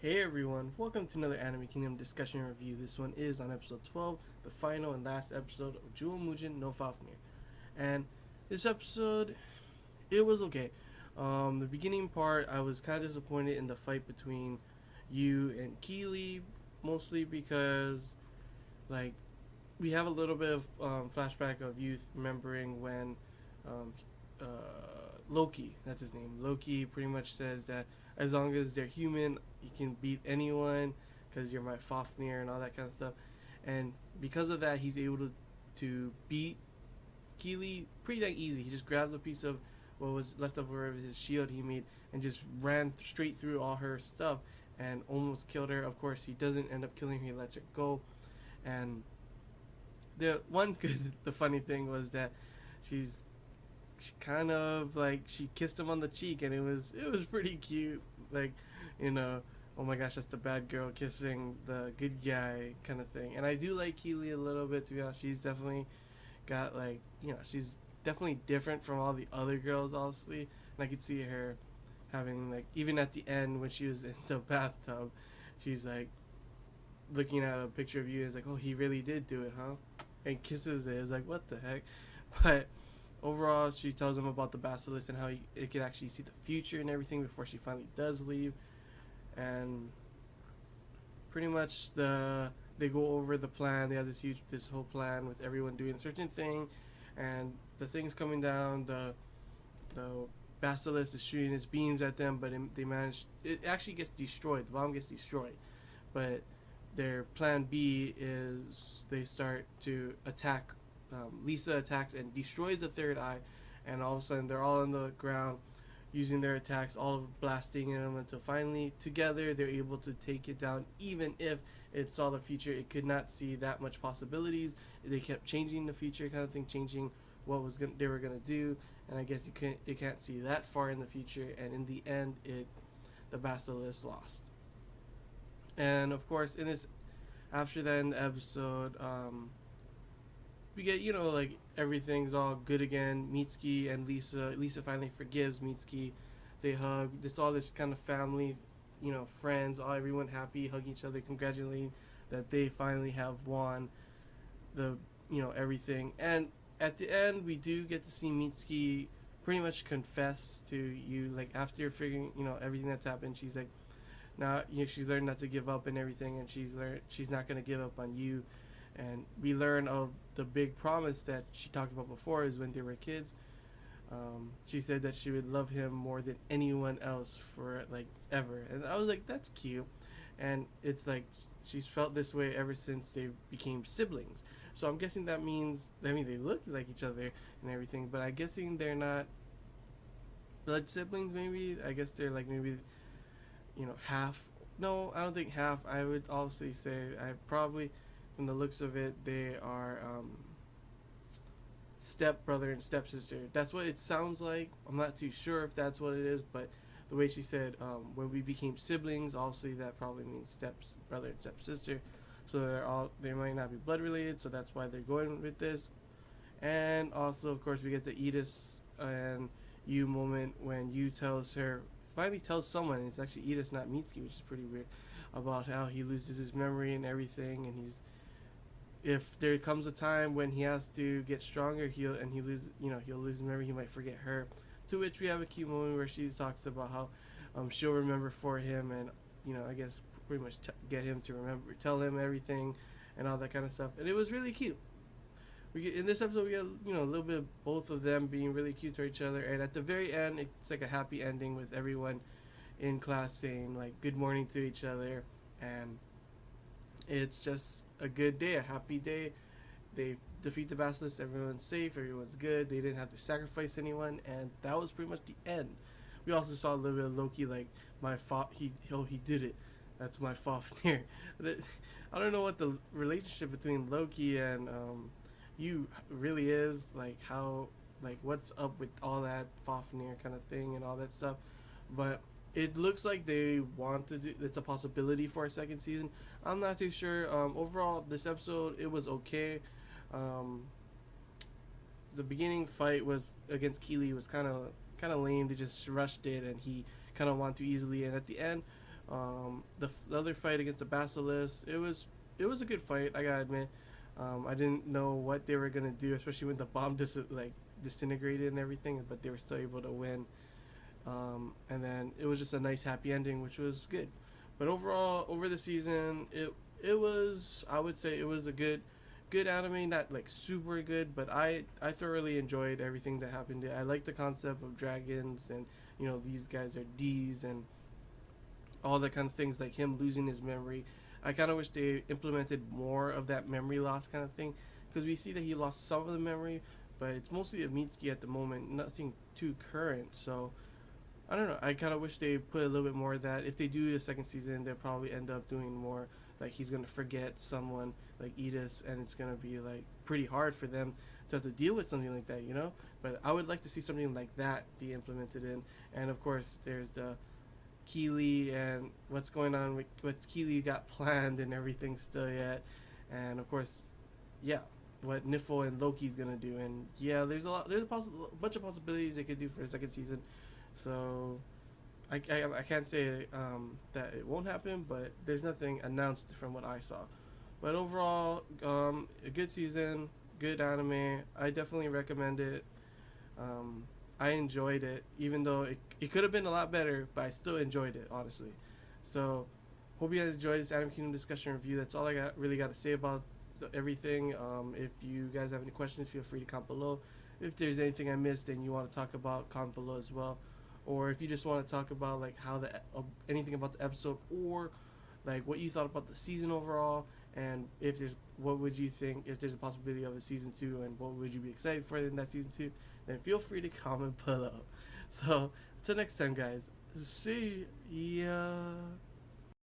Hey everyone, welcome to another Anime Kingdom discussion review. This one is on episode 12, the final and last episode of Juuou Mujin no Fafnir. And this episode, it was okay. The beginning part, I was kind of disappointed in the fight between Yu and Keely, mostly because, like, we have a little bit of flashback of youth remembering when um, uh, Loki, that's his name, Loki pretty much says that as long as they're human, you can beat anyone because you're my Fafnir and all that kind of stuff. And because of that, he's able to beat Keely pretty dang easy. He just grabs a piece of what was left over of his shield he made and just ran straight through all her stuff and almost killed her. Of course, he doesn't end up killing her. He lets her go. And the funny thing was that she's she kind of like she kissed him on the cheek, and it was pretty cute. Like, you know, oh my gosh, that's the bad girl kissing the good guy kind of thing. And I do like Keely a little bit, to be honest. She's definitely got, like, she's definitely different from all the other girls, obviously. And I could see her having, like, even at the end when she was in the bathtub, she's like looking at a picture of you and is like, oh, he really did do it, huh? And kisses it. It's like, what the heck? But overall, she tells him about the basilisk and how it can actually see the future and everything before she finally does leave. And pretty much they go over the plan. They have this whole plan with everyone doing a certain thing, and the thing's coming down. The basilisk is shooting its beams at them, but they manage. It actually gets destroyed. The bomb gets destroyed, but their plan B is they start to attack. Lisa attacks and destroys the third eye, and all of a sudden they're all on the ground using their attacks, all blasting in them until finally together they're able to take it down. Even if it saw the future, it could not see that much possibilities. They kept changing the future, kind of thing, changing they were gonna do, and I guess it can't see that far in the future. And in the end, the basilisk lost. And of course, in this after that in the episode, we get, like, everything's all good again. Mitsuki and Lisa finally forgives Mitsuki. They hug. It's all this kind of family, friends, all everyone happy, hugging each other, congratulating that they finally have won the everything. And at the end, we do get to see Mitsuki pretty much confess to you, like, after figuring everything that's happened. She's like, now she's learned not to give up and everything, and she's not gonna give up on you. And we learn of the big promise that she talked about before is when they were kids. She said that she would love him more than anyone else for, like, ever, and I was like, that's cute. And it's like she's felt this way ever since they became siblings. So I'm guessing that means, I mean, they look like each other and everything, but I'm guessing they're not blood siblings. Maybe I guess they're like maybe half. No, I don't think half. I would obviously say I probably, from the looks of it, they are step brother and stepsister. That's what it sounds like. I'm not too sure if that's what it is, but the way she said, when we became siblings, obviously that probably means step brother and stepsister. So they might not be blood related, so that's why they're going with this. And also, of course, we get the Edis and Yu moment when Yu finally tells someone, and it's actually Edis, not Mitsuki, which is pretty weird, about how he loses his memory and everything, and if there comes a time when he has to get stronger, he'll lose his memory, he might forget her. To which we have a cute moment where she talks about how she'll remember for him, and I guess pretty much get him to tell him everything, and all that kind of stuff. And it was really cute. In this episode, we get a little bit of both of them being really cute to each other, and at the very end, it's like a happy ending with everyone in class saying, like, good morning to each other, and it's just a good day, a happy day. They defeat the basilisk, everyone's safe, everyone's good, they didn't have to sacrifice anyone, and that was pretty much the end. We also saw a little bit of Loki, like, he did it, that's my Fafnir. I don't know what the relationship between Loki and you really is, like, how, like, what's up with all that Fafnir kind of thing and all that stuff, but it looks like they want to do. It's a possibility for a second season. I'm not too sure. Overall, this episode, it was okay. Um, the beginning fight was against Keely was kind of lame. They just rushed it, and he kind of won too easily. And at the end, The other fight against the Basilisk, it was a good fight. I gotta admit. I didn't know what they were gonna do, especially when the bomb disintegrated and everything, but they were still able to win. And then it was just a nice happy ending, which was good. But overall, over the season, it was, I would say it was a good anime, not like super good, but I thoroughly enjoyed everything that happened. I like the concept of dragons and these guys are D's and all that kind of things, like him losing his memory. I kind of wish they implemented more of that memory loss kind of thing, because we see that he lost some of the memory, but it's mostly of Mitsuki at the moment, nothing too current. So I don't know. I kind of wish they put a little bit more of that. If they do a second season, they'll probably end up doing more. Like he's gonna forget someone like Edis, and it's gonna be like pretty hard for them to have to deal with something like that. But I would like to see something like that be implemented in. And of course, there's the Keeley and what's going on with what Keeley got planned and everything still yet, and of course, yeah, what Niffle and Loki's gonna do, and yeah, there's a bunch of possibilities they could do for a second season, so I can't say that it won't happen, but there's nothing announced from what I saw. But overall, a good season, good anime. I definitely recommend it. Um, I enjoyed it, even though it could have been a lot better, but I still enjoyed it, honestly. So, hope you guys enjoyed this Adam Kingdom discussion review. That's all I got to say about everything. If you guys have any questions, feel free to comment below. If there's anything I missed and you want to talk about, comment below as well. Or if you just want to talk about like how anything about the episode, or like what you thought about the season overall, and if there's what would you think if there's a possibility of a season 2, and what would you be excited for in that season 2, then feel free to comment below. So until next time, guys, see ya.